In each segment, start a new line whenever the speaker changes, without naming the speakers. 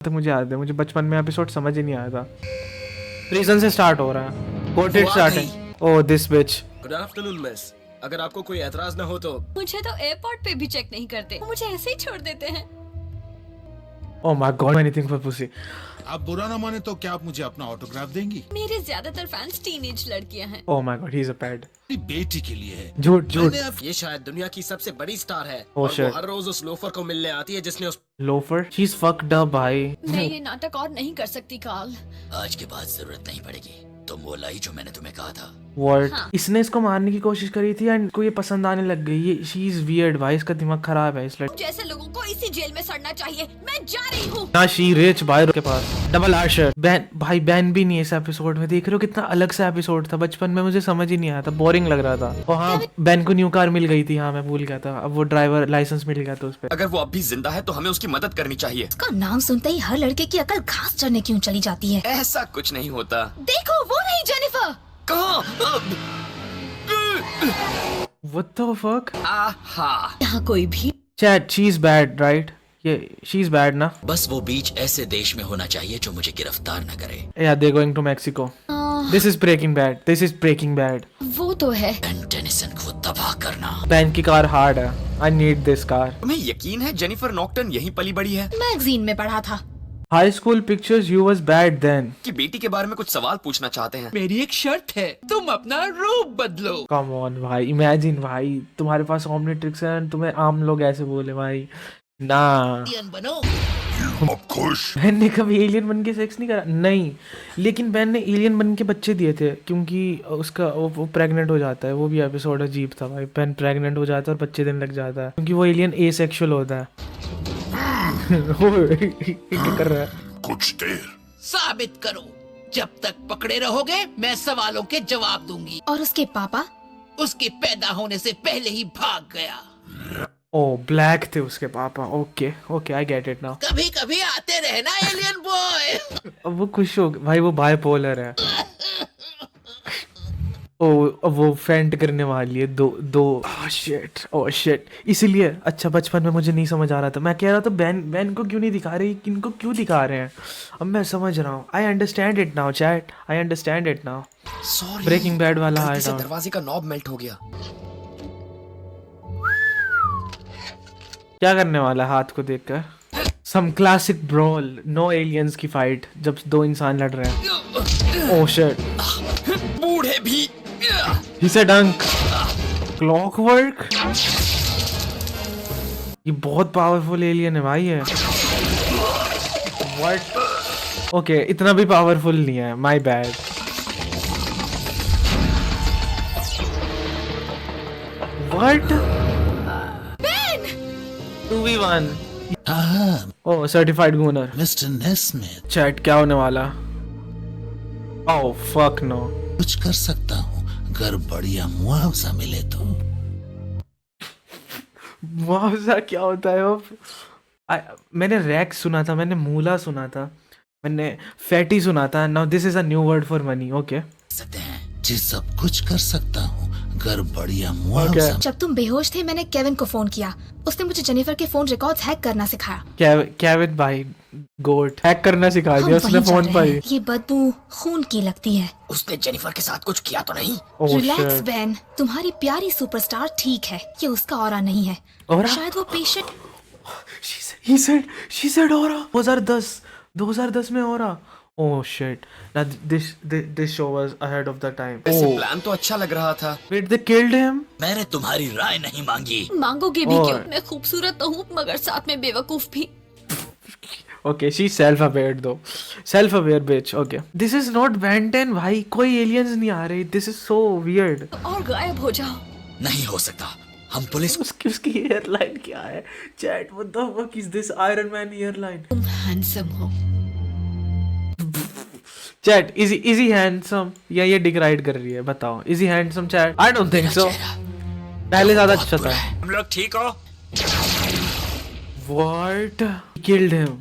तो मुझे याद है, मुझे बचपन में एपिसोड समझ ही नहीं आया था। रीजन से स्टार्ट हो रहा है, coated starting. Oh this beach.
Good afternoon miss, अगर आपको कोई एतराज न हो तो।
मुझे तो एयरपोर्ट पे भी चेक नहीं करते, वो मुझे ऐसे ही छोड़ देते हैं।
Oh my God, anything for pussy.
आप बुरा ना माने तो क्या आप मुझे अपना ऑटोग्राफ देंगी?
मेरे ज्यादातर फैंस टीनेज लड़कियां हैं।
Oh my God, he is a pad.
मेरी बेटी के लिए है।
झूठ झूठ।
ये शायद दुनिया की सबसे बड़ी स्टार है
Oh,
और
shit.
वो हर रोज उस लोफर को मिलने आती है जिसने उस
loafer, she is fucked up भाई।
मैं ये नाटक और नहीं कर सकती कार्ल।
आज के बाद जरूरत नहीं पड़ेगी, तुम वो लाई जो मैंने तुम्हें कहा था।
What?
हाँ।
इसने इसको मारने की कोशिश करी थी एंड को ये पसंद आने लग गई। ये शी इज वियर्ड भाई, इसका दिमाग खराब है इस लड़की।
जैसे लोगों को इसी जेल में सड़ना चाहिए। मैं जा रही हूँ।
ना शी रिच भाई के पास डबल आर शर्ट। बैन भाई, बैन भी नहीं है इस एपिसोड में। देख रहे हो कितना अलग सा एपिसोड था। बचपन में मुझे समझ ही नहीं आया था, बोरिंग लग रहा था। और हाँ, बैन को न्यू कार मिल गई थी। हाँ मैं भूल गया था, अब वो ड्राइवर लाइसेंस मिल गया था उस पर।
अगर वो अब भी जिंदा है तो हमें उसकी मदद करनी चाहिए।
उसका नाम सुनते ही हर लड़के की अकल घास चढ़ने क्यों चली जाती है।
ऐसा कुछ नहीं होता।
देखो वो नहीं जेनिफर।
कहाँ?
What the fuck?
आहा।
यहाँ कोई भी
Chat, she is bad, right? ये she is bad ना?
बस वो बीच ऐसे देश में होना चाहिए जो मुझे गिरफ्तार न करे।
Yeah, they're going to Mexico. This is Breaking Bad. This is Breaking Bad.
वो तो है।
बेन टेनिसन को तबाह करना।
बैन की कार हार्ड है। I need this car.
तुम्हें यकीन है जेनिफर नॉक्टन यहीं पली बड़ी है?
मैगजीन में पढ़ा था।
High school pictures, you was bad then.
कि बेटी के बारे में कुछ सवाल पूछना चाहते हैं।
मेरी एक शर्त है, तुम अपना रूप बदलो।
Come on भाई, imagine भाई तुम्हारे पास Omnitrix है and तुम्हें आम लोग ऐसे बोले भाई। ना
बनो।
अब खुश।
बैन ने कभी एलियन बन के सेक्स नहीं करा, नहीं। लेकिन बैन ने एलियन बन के बच्चे दिए थे क्योंकि उसका वो प्रेग्नेंट हो जाता है। वो भी एपिसोड अजीब था भाई। बैन प्रेग्नेंट हो जाता है और बच्चे देने लग जाता है क्योंकि वो एलियन एसेक्सुअल होता है। क्या कर रहा है?
कुछ देर।
साबित करो। जब तक पकड़े रहोगे मैं सवालों के जवाब दूंगी।
और उसके पापा?
उसके पैदा होने से पहले ही भाग गया।
ओ ब्लैक थे उसके पापा। Okay okay, I get it now.
कभी कभी आते रहना एलियन बॉय।
अब वो खुश हो भाई, वो बाइपोलर है। ओ अब वो फेंट करने वाली है। Oh shit. इसीलिए अच्छा बचपन में मुझे नहीं समझ आ रहा था। मैं कह रहा था बैन को क्यों नहीं दिखा रहे, इनको क्यों दिखा रहे हैं। अब मैं समझ रहा हूँ। I understand it now chat, I understand it now.
Sorry.
Breaking bad वाला
गलती से
हार्ट।
दरवाजे का नॉब मेल्ट हो गया।
क्या करने वाला है हाथ को देखकर? सम क्लासिक ब्रॉल, नो एलियंस की फाइट जब दो इंसान लड़ रहे हैं। ओह शिट,
बूढ़े भी।
he said dunk. Clockwork? ये बहुत पावरफुल एलियन है भाई ये। What? ओके, इतना भी पावरफुल नहीं है, my bad. What? 2v1। Oh certified gooner.
Mister Nesmith,
chat क्या होने वाला? Oh fuck no.
कुछ कर सकता हूँ अगर बढ़िया मुआवजा मिले तो।
मुआवजा क्या होता है अब? मैंने रैक सुना था, मैंने मूला सुना था, मैंने फैटी सुना था। Now this is a new word for money. Okay
सकते हैं।
जी सब कुछ कर सकता हूँ अगर बढ़िया मुआवजा।
जब तुम बेहोश थे मैंने केविन को फोन किया। उसने मुझे जेनिफर के फोन रिकॉर्ड्स हैक करना सिखाया।
केविन भाई गोट हैक करना सिखा
हम
दिया उसने
वहीं जा
फोन
रहे
पर
हैं।
ही।
ये बदबू खून की लगती है।
उसने जेनिफर के साथ कुछ किया तो नहीं?
ओह
रिलैक्स
शिट।
बैन, तुम्हारी प्यारी सुपरस्टार ठीक है। ये उसका ऑरा नहीं है।
ऑरा?
शायद वो पेशेंट।
she said aura. 2010 में aura. Oh shit. Now this show was ahead of the time.
वैसे
Oh
प्लान तो अच्छा लग रहा था।
wait, they killed him?
मैंने तुम्हारी राय नहीं मांगी।
मांगोगे भी
और-
क्यों? मैं खूबसूरत तो हूँ मगर साथ में बेवकूफ भी।
Okay, she's self-aware though. Self-aware bitch. Okay. This is not Ben 10 भाई, कोई aliens नहीं आ रहे. This is so weird.
और गायब हो जाओ।
नहीं हो सकता। हम पुलिस
उसकी एयरलाइन क्या है? Chat, what the fuck is this Iron Man airline?
तुम हैंडसम हो।
Chat, is he handsome? या ये डिग्राइड कर रही है? बताओ. Is he handsome chat? I don't think so. पहले ज्यादा अच्छा था.
हम लोग ठीक हो?
What? Killed him.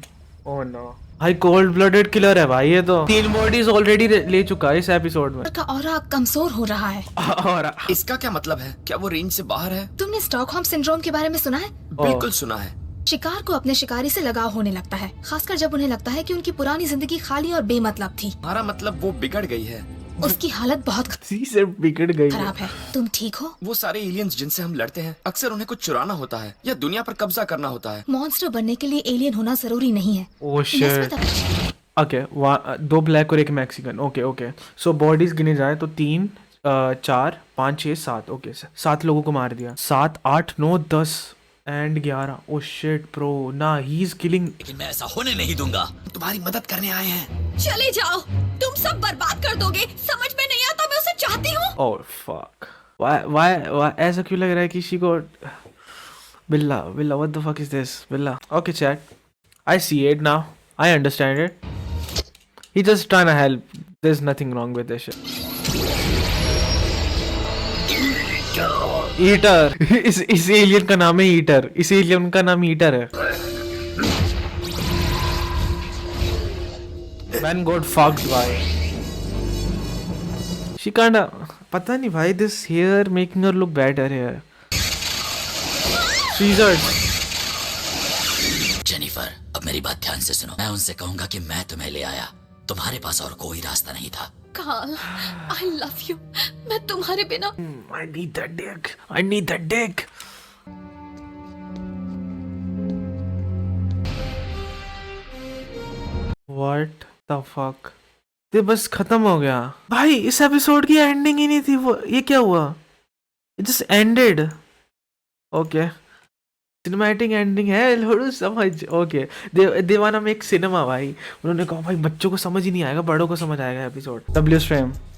Oh no. भाई कोल्ड ब्लडेड किलर है भाई ये तो। 3 बॉडीज ऑलरेडी ले चुका है इस एपिसोड में।
का ऑरा कमजोर हो रहा है।
और
इसका क्या मतलब है? क्या वो रेंज से बाहर है?
तुमने स्टॉकहोम सिंड्रोम के बारे में सुना है?
बिल्कुल सुना है।
शिकार को अपने शिकारी से लगाव होने लगता है, खासकर जब उन्हें लगता है कि उनकी पुरानी जिंदगी खाली और बेमतलब थी।
हमारा मतलब वो बिगड़ गई है।
उसकी हालत बहुत
सी से बिगड़ गई है।
खराब है। तुम ठीक हो?
वो सारे एलियंस जिनसे हम लड़ते हैं, अक्सर उन्हें कुछ चुराना होता है या दुनिया पर कब्जा करना होता है।
मॉन्स्टर बनने के लिए एलियन होना जरूरी नहीं है।
Oh shit. ओके, 2 ब्लैक और 1 मैक्सिकन। ओके ओके, सो बॉडीज गिने जाए तो 3 4 5 6 7। ओके, 7 लोगों को मार दिया। 7 8 9 10 एंड 11। ओह शिट ब्रो, ना ही इज किलिंग।
लेकिन मैं ऐसा होने नहीं दूंगा।
तुम्हारी मदद करने आए हैं।
चले जाओ, तुम सब बर्बाद कर दोगे। समझ में नहीं आता, मैं उसे चाहती हूँ।
ओह फक, व्हाई ऐसा क्यों लग रहा है कि शी गॉट बिल्ला what the fuck is this बिल्ला। Okay chat, I see it now, I understand it. He just trying to help, there is nothing wrong with this shit. Eater इस एलियन का नाम है ईटर। इस एलियन का नाम ईटर है। Man got fucked by. She kinda, पता नहीं भाई, this hair making her look better here. Caesar.
Jennifer, अब मेरी बात ध्यान से सुनो। मैं उनसे कहूंगा कि मैं तुम्हें ले आया। तुम्हारे पास और कोई रास्ता नहीं था।
Carl, I love you. मैं तुम्हारे बिना
I need that dick. I need that dick. What the fuck? ये बस खत्म हो गया भाई। इस एपिसोड की एंडिंग ही नहीं थी वो। ये क्या हुआ? It just ended. Okay, cinematic ending है लोडू, समझ। ओके, देवाना में एक सिनेमा भाई, उन्होंने कहा भाई बच्चों को समझ ही नहीं आएगा, बड़ों को समझ आएगा एपिसोड। W stream